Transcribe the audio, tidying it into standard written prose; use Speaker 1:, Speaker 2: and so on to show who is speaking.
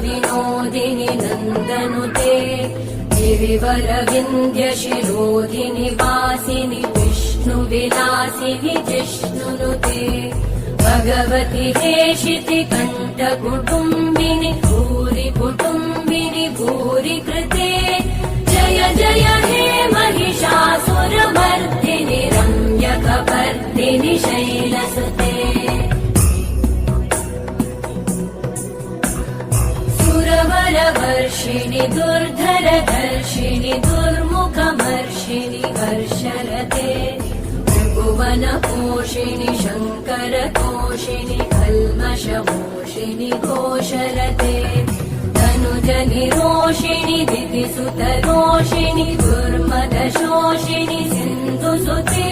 Speaker 1: विनोदिनि नन्दनुते गिरिवरविन्द्यशिरोधिनि वासिनि विष्णुविलासिनि जिष्णुनुते भगवति हेशिति कण्ठकुटुम्बिनि भूरि कुटुम्बिनि भूरि कृते जय जय हे महिषासुरमर्दिनि रम्यकपर्दिनि शैलसुते सुरवरवर्षिणि दुर्धरधर्षिणि दुर्मुखमर्षिणि हर्षरते भुवनपोषिणि शङ्करतोषिणि कल्मषमोषिणि घोषरते तनुजनिरोषिणि दितिसुतरोषिणि दुर्मदशोषिणि सिन्धुसुते।